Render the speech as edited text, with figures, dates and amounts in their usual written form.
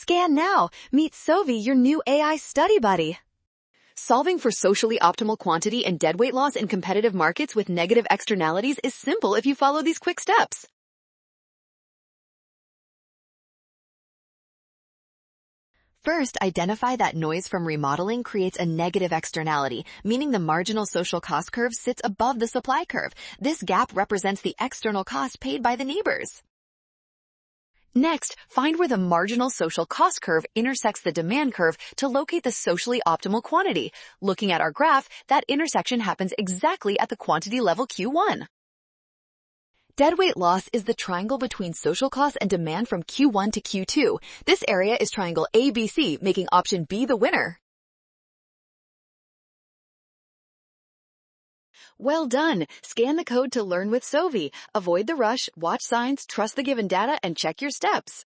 Scan now. Meet Sovi, your new AI study buddy. Solving for socially optimal quantity and deadweight loss in competitive markets with negative externalities is simple if you follow these quick steps. First, identify that noise from remodeling creates a negative externality, meaning the marginal social cost curve sits above the supply curve. This gap represents the external cost paid by the neighbors. Next, find where the marginal social cost curve intersects the demand curve to locate the socially optimal quantity. Looking at our graph, that intersection happens exactly at the quantity level Q1. Deadweight loss is the triangle between social cost and demand from Q1 to Q2. This area is triangle ABC, making option B the winner. Well done! Scan the code to learn with Sovi. Avoid the rush, watch signs, trust the given data, and check your steps.